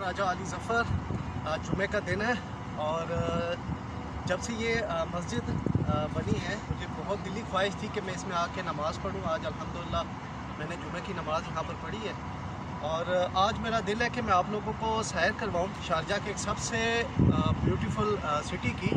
राजा अली ज़फ़र। जुमे का दिन है और जब से ये मस्जिद बनी है मुझे बहुत दिली ख्वाहिश थी कि मैं इसमें आके नमाज़ पढ़ूँ। आज अल्हम्दुलिल्लाह मैंने जुमे की नमाज़ यहाँ पर पढ़ी है और आज मेरा दिल है कि मैं आप लोगों को सैर करवाऊँ शारजा के एक सबसे ब्यूटीफुल सिटी की।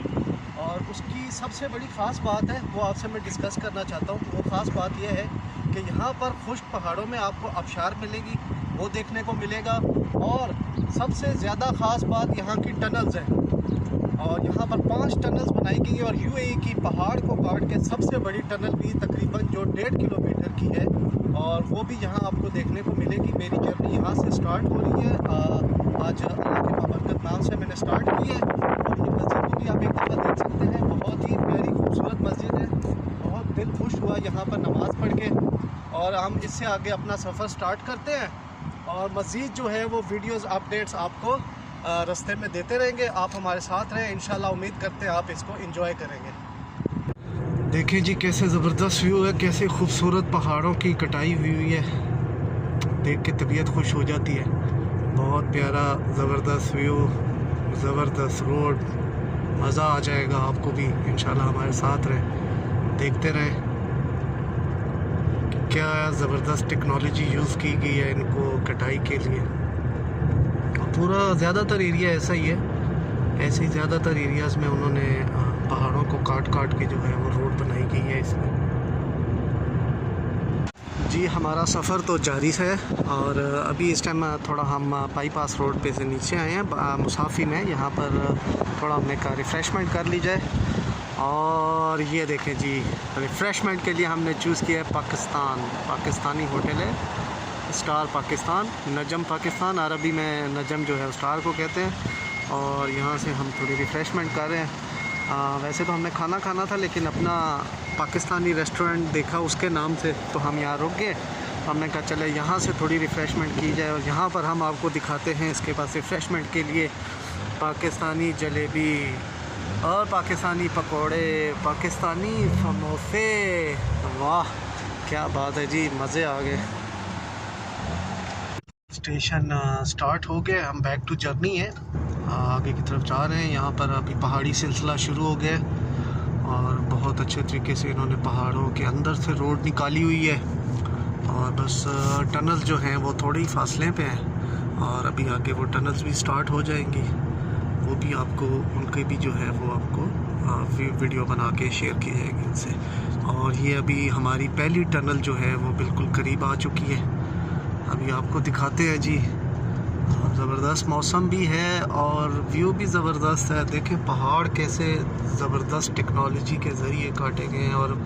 और उसकी सबसे बड़ी ख़ास बात है वो आपसे मैं डिस्कस करना चाहता हूँ। वो ख़ास बात यह है कि यहाँ पर खुश्क पहाड़ों में आपको आबशार मिलेगी, वो देखने को मिलेगा। और सबसे ज़्यादा ख़ास बात यहाँ की टनल्स हैं और यहाँ पर 5 टनल्स बनाई गई और यूएई की पहाड़ को काट के सबसे बड़ी टनल भी तकरीबन जो 1.5 किलोमीटर की है और वो भी यहाँ आपको देखने को मिलेगी। मेरी जर्नी यहाँ से स्टार्ट हो रही है। आज अल्लाह के बाबरकत नाम से मैंने स्टार्ट की है और ये मस्जिद को भी आप एक दफ़ा देख सकते हैं। बहुत ही प्यारी खूबसूरत मस्जिद है, बहुत दिल खुश हुआ यहाँ पर नमाज़ पढ़ के। और हम इससे आगे अपना सफ़र स्टार्ट करते हैं और मज़ीद जो है वो वीडियोज़ अपडेट्स आपको रास्ते में देते रहेंगे। आप हमारे साथ रहें, इंशाल्लाह उम्मीद करते हैं आप इसको एंजॉय करेंगे। देखें जी कैसे ज़बरदस्त व्यू है, कैसे खूबसूरत पहाड़ों की कटाई हुई है, देख के तबीयत खुश हो जाती है। बहुत प्यारा ज़बरदस्त व्यू, ज़बरदस्त रोड, मज़ा आ जाएगा आपको भी। इंशाल्लाह हमारे साथ रहें, देखते रहें क्या ज़बरदस्त टेक्नोलॉजी यूज़ की गई है इनको कटाई के लिए। पूरा ज़्यादातर एरिया ऐसा ही है, ऐसे ही ज़्यादातर एरियाज़ में उन्होंने पहाड़ों को काट काट के जो है वो रोड बनाई गई है इसमें। जी हमारा सफ़र तो जारी है और अभी इस टाइम थोड़ा हम बाईपास रोड पे से नीचे आए हैं मुसाफी में। यहाँ पर थोड़ा हमने कहा रिफ़्रेशमेंट कर ली जाए और ये देखें जी रिफ़्रेशमेंट के लिए हमने चूज़ किया है पाकिस्तानी होटल है, स्टार पाकिस्तान, नजम पाकिस्तान, अरबी में नजम जो है स्टार को कहते हैं। और यहाँ से हम थोड़ी रिफ़्रेशमेंट कर रहे हैं। वैसे तो हमने खाना था लेकिन अपना पाकिस्तानी रेस्टोरेंट देखा उसके नाम से तो हम यहाँ रुक गए। हमने कहा चले यहाँ से थोड़ी रिफ़्रेशमेंट की जाए और यहाँ पर हम आपको दिखाते हैं इसके पास रिफ़्रेशमेंट के लिए पाकिस्तानी जलेबी और पाकिस्तानी पकोड़े, पाकिस्तानी समोसे। वाह क्या बात है जी, मज़े आ गए। स्टेशन स्टार्ट हो गया, हम बैक टू जर्नी है, आगे की तरफ जा रहे हैं। यहाँ पर अभी पहाड़ी सिलसिला शुरू हो गया और बहुत अच्छे तरीके से इन्होंने पहाड़ों के अंदर से रोड निकाली हुई है और बस टनल्स जो हैं वो थोड़े ही फासले पे हैं और अभी आगे वो टनल्स भी स्टार्ट हो जाएंगी। वो भी आपको उनके भी जो है वो आपको वीडियो बना के शेयर की जाएगी उनसे। और ये अभी हमारी पहली टनल जो है वो बिल्कुल करीब आ चुकी है, अभी आपको दिखाते हैं जी। ज़बरदस्त मौसम भी है और व्यू भी ज़बरदस्त है। देखें पहाड़ कैसे ज़बरदस्त टेक्नोलॉजी के ज़रिए काटे गए हैं और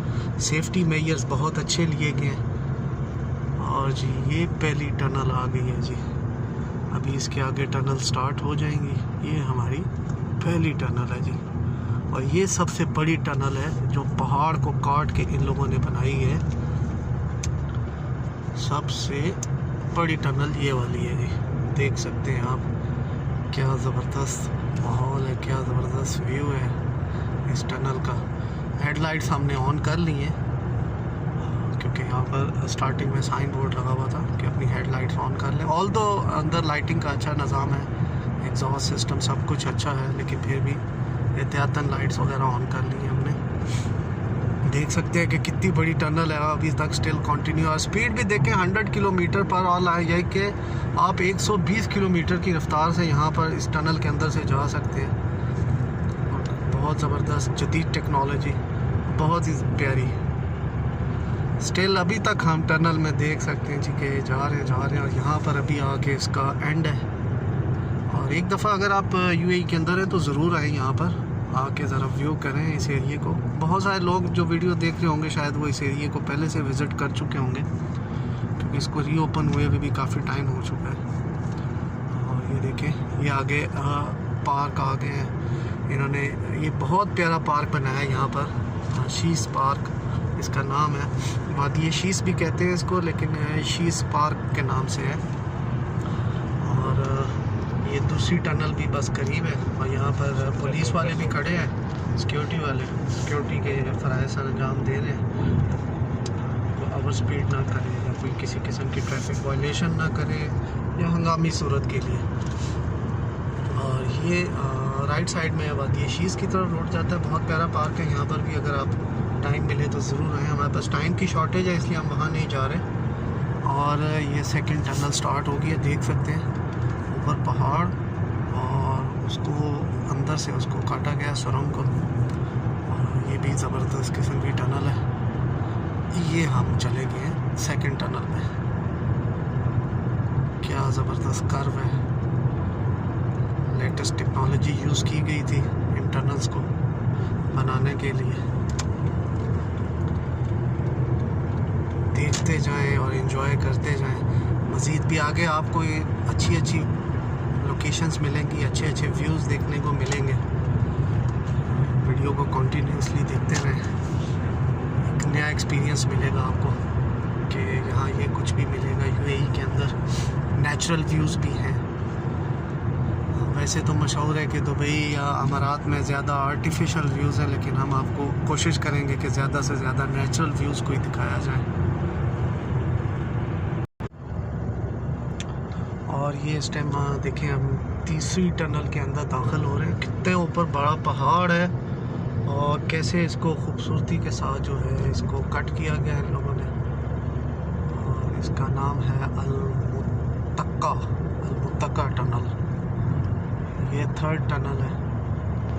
सेफ्टी मेजर्स बहुत अच्छे लिए गए हैं। और जी ये पहली टनल आ गई है जी, अभी इसके आगे टनल स्टार्ट हो जाएंगी। ये हमारी पहली टनल है जी और ये सबसे बड़ी टनल है जो पहाड़ को काट के इन लोगों ने बनाई है। सबसे बड़ी टनल ये वाली है जी, देख सकते हैं आप क्या ज़बरदस्त माहौल है, क्या ज़बरदस्त व्यू है इस टनल का। हेडलाइट्स हमने ऑन कर ली हैं क्योंकि यहाँ पर स्टार्टिंग में साइन बोर्ड लगा हुआ था कि अपनी हेडलाइट्स ऑन कर लें। ऑल दो अंदर लाइटिंग का अच्छा निज़ाम है, एग्जॉस्ट सिस्टम सब कुछ अच्छा है, लेकिन फिर भी एहतियातन लाइट्स वगैरह ऑन कर ली हैं हमने। देख सकते हैं कि कितनी बड़ी टनल है, अभी तक स्टिल कंटिन्यू। और स्पीड भी देखें 100 किलोमीटर पर ऑल है, यही कि आप 120 किलोमीटर की रफ्तार से यहाँ पर इस टनल के अंदर से जा सकते हैं। और बहुत ज़बरदस्त जदीद टेक्नोलॉजी, बहुत ही प्यारी। स्टिल अभी तक हम टनल में देख सकते हैं जी कि जा रहे हैं और यहाँ पर अभी आके इसका एंड है। और एक दफ़ा अगर आप यूएई के अंदर हैं तो ज़रूर आएँ यहाँ पर आके ज़रा व्यू करें इस एरिए को। बहुत सारे लोग जो वीडियो देख रहे होंगे शायद वो इस एरिए को पहले से विज़िट कर चुके होंगे क्योंकि इसको रीओपन हुए भी काफ़ी टाइम हो चुका है। और ये देखें ये आगे पार्क आ गए हैं इन्होंने, ये बहुत प्यारा पार्क बनाया है यहाँ पर, शीश पार्क इसका नाम है। वादी शीश भी कहते हैं इसको लेकिन शीश पार्क के नाम से है। और ये दूसरी टनल भी बस करीब है और यहाँ पर पुलिस वाले भी खड़े हैं, सिक्योरिटी वाले सिक्योरिटी के फ़राइज़ अंजाम दे रहे हैं। ओवर स्पीड ना करें या कोई किसी किस्म की ट्रैफिक वायलेशन ना करें या हंगामी सूरत के लिए। ये राइट साइड में अब आती है, शीज़ की तरफ रोड जाता है। बहुत प्यारा पार्क है यहाँ पर भी, अगर आप टाइम मिले तो ज़रूर आएँ। हमारे पास टाइम की शॉर्टेज है इसलिए हम वहाँ नहीं जा रहे। और ये सेकंड टनल स्टार्ट हो गई है, देख सकते हैं ऊपर पहाड़, और उसको अंदर से उसको काटा गया सुरंग को। और ये भी ज़बरदस्त किस्म की टनल है। ये हम चले गए हैं सेकंड टनल में। क्या ज़बरदस्त कर्व है, लेटेस्ट टेक्नोलॉजी यूज़ की गई थी इन टनल्स को बनाने के लिए। देखते जाएं और एंजॉय करते जाएं। मज़ीद भी आगे आपको अच्छी अच्छी लोकेशंस मिलेंगी, अच्छे अच्छे व्यूज़ देखने को मिलेंगे। वीडियो को कंटिन्यूसली देखते रहें, एक नया एक्सपीरियंस मिलेगा आपको कि यहाँ ये कुछ भी मिलेगा। यूएई के अंदर नेचुरल व्यूज़ भी हैं। वैसे तो मशहूर है कि दुबई या अमारात में ज़्यादा आर्टिफिशियल व्यूज़ हैं, लेकिन हम आपको कोशिश करेंगे कि ज़्यादा से ज़्यादा नेचुरल व्यूज़ को ही दिखाया जाए। और ये इस टाइम देखें हम तीसरी टनल के अंदर दाखिल हो रहे हैं। कितने ऊपर बड़ा पहाड़ है और कैसे इसको खूबसूरती के साथ जो है इसको कट किया गया है इन लोगों ने। और इसका नाम है अल-मुत्तका टनल। ये थर्ड टनल है।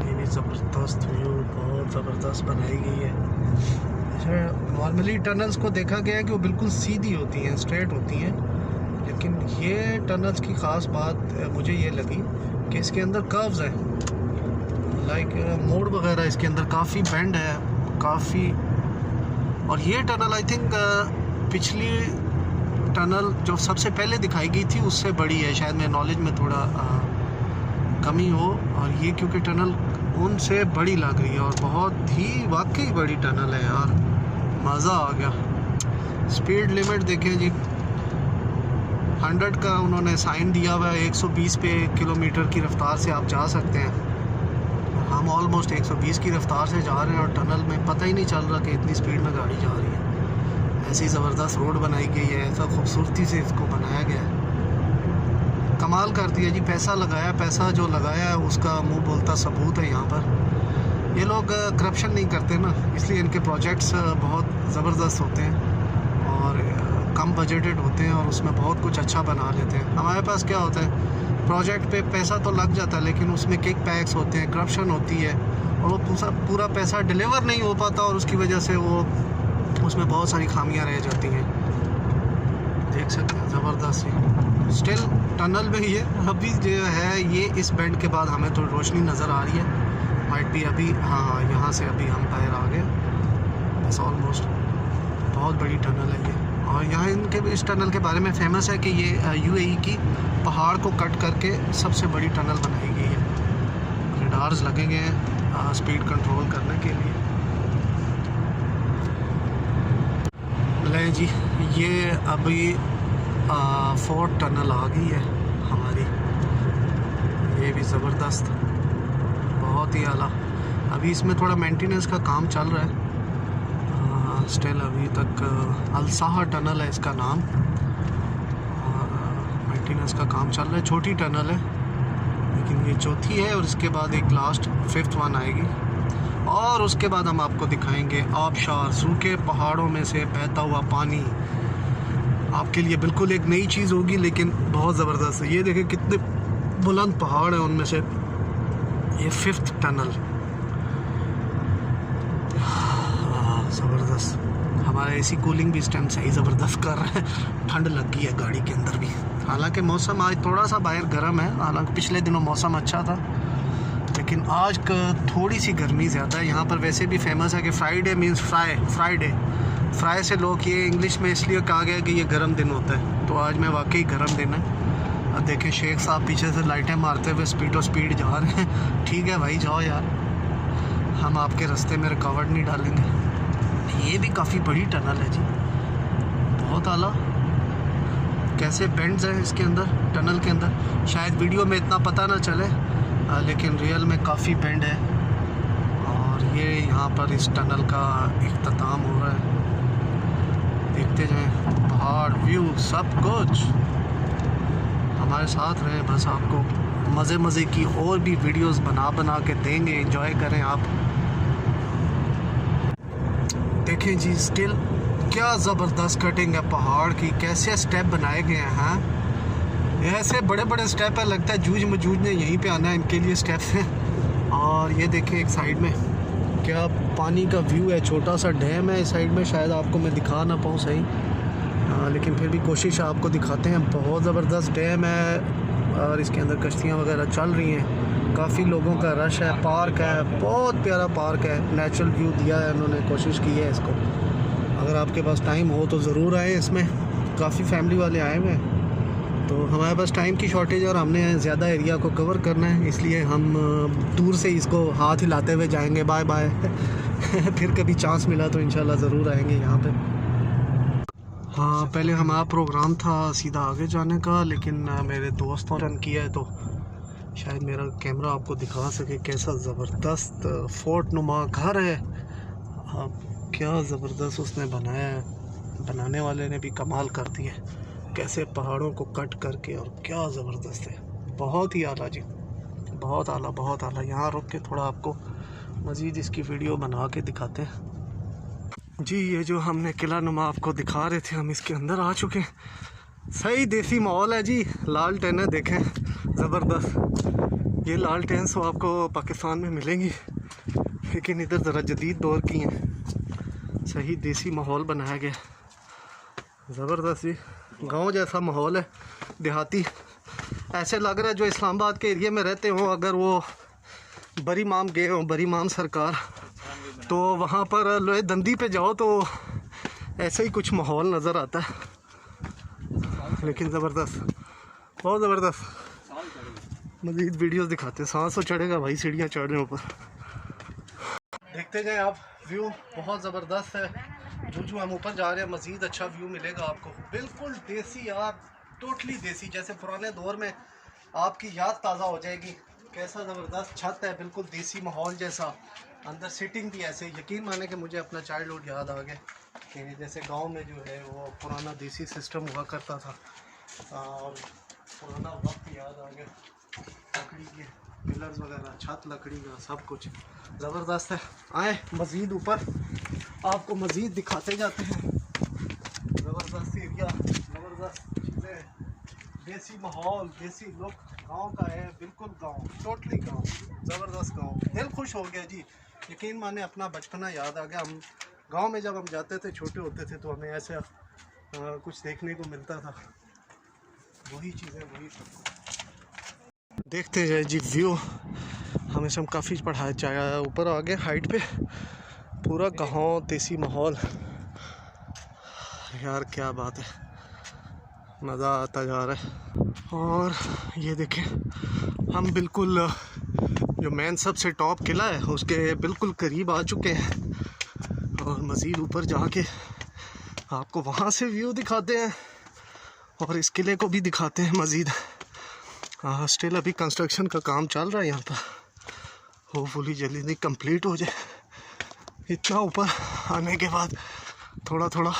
ये भी ज़बरदस्त व्यू, बहुत ज़बरदस्त बनाई गई है। अच्छा, नॉर्मली टनल्स को देखा गया है कि वो बिल्कुल सीधी होती हैं, स्ट्रेट होती हैं, लेकिन ये टनल्स की ख़ास बात मुझे ये लगी कि इसके अंदर कर्व्स हैं, लाइक मोड़ वगैरह इसके अंदर काफ़ी बेंड है काफ़ी। और ये टनल आई थिंक पिछली टनल जो सबसे पहले दिखाई गई थी उससे बड़ी है। शायद मेरे नॉलेज में थोड़ा कमी हो, और ये क्योंकि टनल उनसे बड़ी लग रही है और बहुत ही वाकई बड़ी टनल है यार, मज़ा आ गया। स्पीड लिमिट देखें जी, 100 का उन्होंने साइन दिया हुआ है। 120 पे किलोमीटर की रफ़्तार से आप जा सकते हैं। हम ऑलमोस्ट 120 की रफ़्तार से जा रहे हैं और टनल में पता ही नहीं चल रहा कि इतनी स्पीड में गाड़ी जा रही है। ऐसी ज़बरदस्त रोड बनाई गई है, ऐसा खूबसूरती से इसको बनाया गया है, कमाल कर दिया जी। पैसा लगाया, पैसा जो लगाया है उसका मुंह बोलता सबूत है यहाँ पर। ये लोग करप्शन नहीं करते ना, इसलिए इनके प्रोजेक्ट्स बहुत ज़बरदस्त होते हैं और कम बजटेड होते हैं और उसमें बहुत कुछ अच्छा बना लेते हैं। हमारे पास क्या होता है, प्रोजेक्ट पे पैसा तो लग जाता है लेकिन उसमें किक बैक्स होते हैं, करप्शन होती है और वो पूरा पैसा डिलीवर नहीं हो पाता और उसकी वजह से वो उसमें बहुत सारी खामियां रह जाती हैं। देख सकते हैं ज़बरदस्त ही स्टिल टनल में ही है। अभी जो है ये इस बेंड के बाद हमें थोड़ी रोशनी नज़र आ रही है, माइट भी अभी, हाँ यहाँ से अभी हम बाहर आ गए बस ऑलमोस्ट। बहुत बड़ी टनल है ये, और यहाँ इनके इस टनल के बारे में फ़ेमस है कि ये यूएई की पहाड़ को कट करके सबसे बड़ी टनल बनाई गई है। रडार्स लगे गए हैं स्पीड कंट्रोल करने के लिए। ले जी, ये अभी 4th टनल आ गई है हमारी। ये भी ज़बरदस्त, बहुत ही आला। अभी इसमें थोड़ा मेंटेनेंस का काम चल रहा है स्टिल। अभी तक अल-साहा टनल है इसका नाम, और मेंटेनेंस का काम चल रहा है। छोटी टनल है लेकिन ये चौथी है, और इसके बाद एक लास्ट 5th वन आएगी, और उसके बाद हम आपको दिखाएंगे आबशार, सूखे पहाड़ों में से बहता हुआ पानी। आपके लिए बिल्कुल एक नई चीज़ होगी लेकिन बहुत ज़बरदस्त है। ये देखें कितने बुलंद पहाड़ हैं, उनमें से ये 5th टनल। ज़बरदस्त। हमारा एसी कूलिंग भी इस टाइम सही ज़बरदस्त कर रहा है, ठंड लग गई है गाड़ी के अंदर भी। हालांकि मौसम आज थोड़ा सा बाहर गर्म है, हालांकि पिछले दिनों मौसम अच्छा था, लेकिन आज थोड़ी सी गर्मी ज़्यादा है। यहाँ पर वैसे भी फेमस है कि फ्राइडे मीन्स फ्राई से लोग ये इंग्लिश में इसलिए कहा गया कि ये गर्म दिन होता है, तो आज में वाकई गर्म दिन है। अब देखें शेख साहब पीछे से लाइटें मारते हुए स्पीड जा रहे हैं। ठीक है भाई, जाओ यार, हम आपके रास्ते में रुकावट नहीं डालेंगे। ये भी काफ़ी बड़ी टनल है जी, बहुत आला। कैसे बेंड्स हैं इसके अंदर, टनल के अंदर, शायद वीडियो में इतना पता ना चले लेकिन रियल में काफ़ी बेंड है। और ये यहाँ पर इस टनल का इख्तिताम हो रहा है। देखते जाएं, पहाड़, व्यू, सब कुछ हमारे साथ रहे, बस आपको मज़े मज़े की और भी वीडियोस बना के देंगे, एंजॉय करें आप। देखें जी, स्टिल क्या ज़बरदस्त कटिंग है पहाड़ की, कैसे स्टेप बनाए गए हैं। ऐसे बड़े बड़े स्टेप है, लगता है जूझ मजूझ ने यहीं पे आना है, इनके लिए स्टेप्स हैं। और ये देखें एक साइड में क्या पानी का व्यू है, छोटा सा डैम है इस साइड में, शायद आपको मैं दिखा ना पाऊँ सही, लेकिन फिर भी कोशिश आपको दिखाते हैं। बहुत ज़बरदस्त डैम है और इसके अंदर कश्तियाँ वगैरह चल रही हैं, काफ़ी लोगों का रश है। पार्क है, बहुत प्यारा पार्क है, नेचुरल व्यू दिया है उन्होंने, कोशिश की है इसको। अगर आपके पास टाइम हो तो ज़रूर आए, इसमें काफ़ी फैमिली वाले आए हुए हैं। तो हमारे पास टाइम की शॉर्टेज और हमने ज़्यादा एरिया को कवर करना है, इसलिए हम दूर से इसको हाथ हिलाते हुए जाएंगे, बाय बाय। फिर कभी चांस मिला तो इंशाल्लाह ज़रूर आएंगे यहाँ पे। हाँ, पहले हमारा प्रोग्राम था सीधा आगे जाने का, लेकिन मेरे दोस्तों ने रन किया है तो शायद मेरा कैमरा आपको दिखा सके कैसा ज़बरदस्त फोर्ट नुमा घर है। क्या ज़बरदस्त उसने बनाया है, बनाने वाले ने भी कमाल कर दिया है, कैसे पहाड़ों को कट करके, और क्या ज़बरदस्त है, बहुत ही आला जी, बहुत आला, बहुत आला। यहाँ रुक के थोड़ा आपको मज़ीद इसकी वीडियो बना के दिखाते हैं जी। ये जो हमने किला नुमा आपको दिखा रहे थे, हम इसके अंदर आ चुके हैं। सही देसी माहौल है जी, लाल टेन है, देखें ज़बरदस्त। ये लाल टेन तो आपको पाकिस्तान में मिलेंगी, लेकिन इधर ज़रा जदीद दौर की हैं। सही देसी माहौल बनाया गया, ज़बरदस्त जी, गांव जैसा माहौल है, देहाती। ऐसे लग रहा है जो इस्लामाबाद के एरिया में रहते हों, अगर वो बरी माम गए हों, बरी माम सरकार, तो वहाँ पर लोहे दंदी पे जाओ तो ऐसा ही कुछ माहौल नज़र आता है। लेकिन ज़बरदस्त, बहुत ज़बरदस्त। मज़ीद वीडियोस दिखाते हैं, सांस तो चढ़ेगा भाई सीढ़ियाँ चढ़ने ऊपर। देखते जाएँ आप, व्यू बहुत ज़बरदस्त है। जो हम ऊपर जा रहे हैं मज़ीद अच्छा व्यू मिलेगा आपको, बिल्कुल देसी यार, टोटली देसी, जैसे पुराने दौर में आपकी याद ताज़ा हो जाएगी। कैसा ज़बरदस्त छत है, बिल्कुल देसी माहौल जैसा, अंदर सिटिंग भी ऐसे। यकीन माने कि मुझे अपना चाइल्डहुड याद आ गया कि जैसे गांव में जो है वो पुराना देसी सिस्टम हुआ करता था, और पुराना वक्त याद आ गया। लकड़ी के पिलर्स वगैरह, छत लकड़ी का, सब कुछ ज़बरदस्त है। आए मज़ीद ऊपर आपको मज़ीद दिखाते जाते हैं। ज़बरदस्त एरिया, ज़बरदस्त चीज़ें, देसी माहौल, देसी लुक गांव का है, बिल्कुल गांव, टोटली गांव, ज़बरदस्त गांव। दिल खुश हो गया जी, यकीन माने अपना बचपना याद आ गया। हम गांव में जब हम जाते थे, छोटे होते थे, तो हमें ऐसा कुछ देखने को मिलता था, वही चीज़ें, वही सब कुछ। देखते हैं जी व्यू, हमें सब काफ़ी पढ़ाया चाहे, ऊपर आ गए हाइट पे, पूरा गांव, देसी माहौल, यार क्या बात है, मज़ा आता जा रहा है। और ये देखें, हम बिल्कुल जो मेन सबसे टॉप किला है उसके बिल्कुल करीब आ चुके हैं, और मज़ीद ऊपर जाके आपको वहाँ से व्यू दिखाते हैं और इस किले को भी दिखाते हैं मज़ीद। स्टिल अभी कंस्ट्रक्शन का काम चल रहा है यहाँ पर, होपफुली जल्दी कंप्लीट हो जाए। इतना ऊपर आने के बाद थोड़ा थोड़ा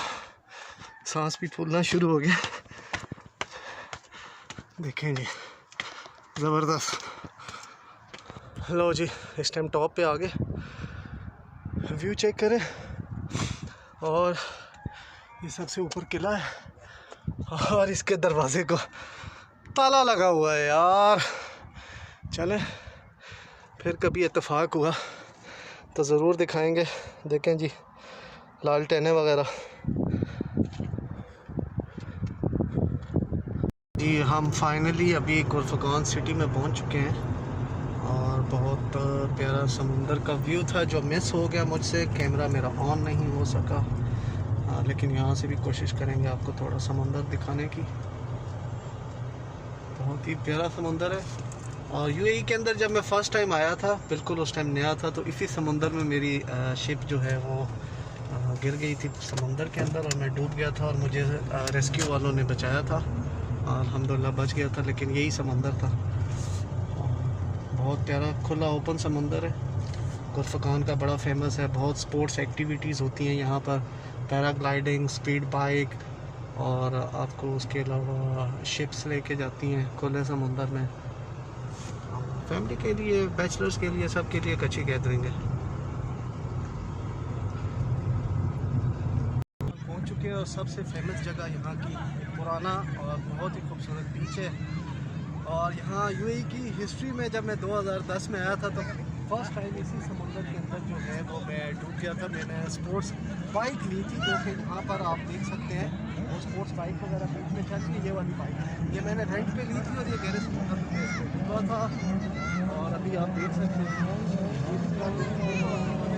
सांस भी फूलना शुरू हो गया। देखें जी, ज़बरदस्त। लो जी, इस टाइम टॉप पे आ गए, व्यू चेक करें, और ये सबसे ऊपर किला है, और इसके दरवाजे को ताला लगा हुआ है यार। चलें, फिर कभी इत्तेफाक हुआ तो ज़रूर दिखाएंगे। देखें जी, लालटेनें वगैरह जी। हम फाइनली अभी गुरफगान सिटी में पहुंच चुके हैं, और बहुत प्यारा समुंदर का व्यू था जो मिस हो गया मुझसे, कैमरा मेरा ऑन नहीं हो सका। लेकिन यहाँ से भी कोशिश करेंगे आपको थोड़ा समुंदर दिखाने की। बहुत ही प्यारा समुंदर है, और यूएई के अंदर जब मैं फ़र्स्ट टाइम आया था, बिल्कुल उस टाइम नया था, तो इसी समुंदर में मेरी शिप जो है वो गिर गई थी समुंदर के अंदर, और मैं डूब गया था, और मुझे रेस्क्यू वालों ने बचाया था, अल्हम्दुलिल्लाह बच गया था। लेकिन यही समंदर था, बहुत प्यारा खुला ओपन समंदर है। गुरफगान का बड़ा फेमस है, बहुत स्पोर्ट्स एक्टिविटीज़ होती हैं यहाँ पर, पैराग्लाइडिंग, स्पीड बाइक, और आपको उसके अलावा शिप्स लेके जाती हैं खुले समंदर में। फैमिली के लिए, बैचलर्स के लिए, सब के लिए एक अच्छी गैदरिंग है। पहुंच चुके हैं और सबसे फेमस जगह यहाँ की पुराना और बहुत ही खूबसूरत बीच है। और यहाँ यूएई की हिस्ट्री में जब मैं 2010 में आया था तो फर्स्ट टाइम इसी समुंदर के अंदर जो है वो मैं डूब गया था। मैंने स्पोर्ट्स बाइक ली थी जो कि यहाँ पर आप देख सकते हैं, वो स्पोर्ट्स बाइक वगैरह बीच में चलती है, ये वाली बाइक ये मैंने रेंट पे ली थी और ये गैरेज समुंदर में इसको था। और अभी आप देख सकते हैं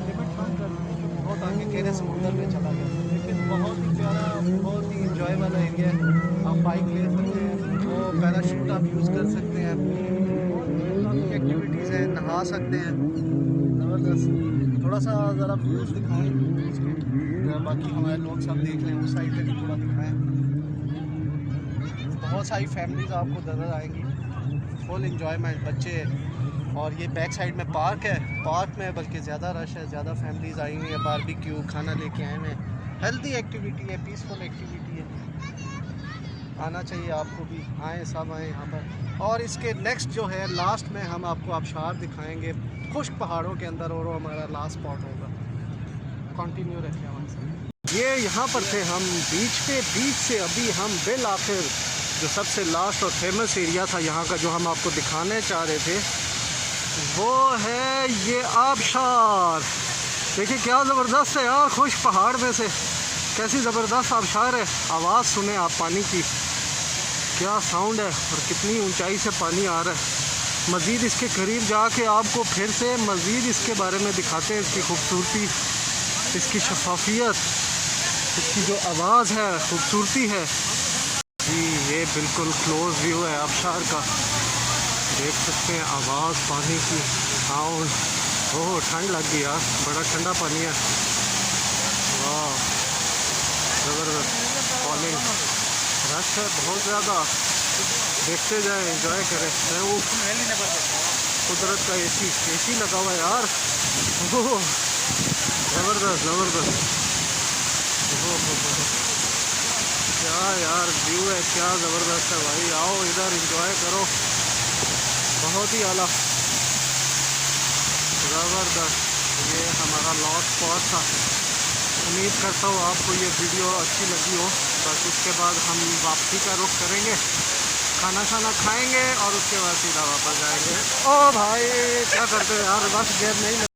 लिमिट कम कर दी कि बहुत आगे गहरे समुंदर में चला गया, लेकिन बहुत ही प्यारा, बहुत ही इंजॉयबल एरिया है। आप बाइक ले सकते हैं, वो पैराशूट आप यूज़ कर सकते हैं, काफ़ी एक्टिविटीज़ हैं, नहा सकते हैं, ज़बरदस्त। थोड़ा सा ज़रा व्यूज़ दिखाएँ बीच के, बाकी हमारे लोग सब देख लें, उस साइड पे भी थोड़ा दिखाएँ। बहुत सारी फैमिलीज़ आपको नज़र आएंगी, फुल इंजॉयमेंट, बच्चे। और ये बैक साइड में पार्क है, पार्क में बल्कि ज़्यादा रश है, ज़्यादा फैमिलीज़ आई हुई हैं, बारबेक्यू खाना लेके आए हैं। हेल्दी एक्टिविटी है, पीसफुल एक्टिविटी है, आना चाहिए आपको भी, आएँ सब आएँ यहाँ पर। और इसके नेक्स्ट जो है लास्ट में हम आपको आबशार दिखाएंगे खुश्क पहाड़ों के अंदर, और वो हमारा लास्ट स्पॉट होगा। कंटिन्यू रखें हमारे साथ। ये यहाँ पर थे हम बीच पे, बीच से अभी हम बिल आखिर जो सबसे लास्ट और फेमस एरिया था यहाँ का, जो हम आपको दिखाने चाह रहे थे, वो है ये आबशार। देखिए क्या ज़बरदस्त है यार, खुश्क पहाड़ में से कैसी ज़बरदस्त आबशार है। आवाज़ सुने आप पानी की, क्या साउंड है और कितनी ऊंचाई से पानी आ रहा है। मज़ीद इसके करीब जाके आपको फिर से मज़ीद इसके बारे में दिखाते हैं, इसकी खूबसूरती, इसकी शफाफियत, इसकी जो आवाज़ है, खूबसूरती है जी। ये बिल्कुल क्लोज व्यू है आबशार का, देख सकते हैं आवाज़ पानी की, साउंड। ओह ठंड लग गई यार, बड़ा ठंडा पानी है, वाह ज़बरदस्त। फॉलिंग रश है बहुत ज़्यादा, देखते जाएं, एंजॉय करें। वो कुदरत का एसी लगा हुआ है यार, ओह ज़बरदस्त ज़बरदस्त। क्या यार व्यू है, क्या ज़बरदस्त है भाई, आओ इधर एंजॉय करो, बहुत ही आला, ज़बरदस्त। ये हमारा लॉस्ट स्पॉट था। उम्मीद करता हूँ आपको ये वीडियो अच्छी लगी हो। बस उसके बाद हम वापसी का रुख करेंगे, खाना खाएंगे और उसके बाद सीधा वापस जाएंगे। ओ भाई क्या करते हो यार, बस गेम नहीं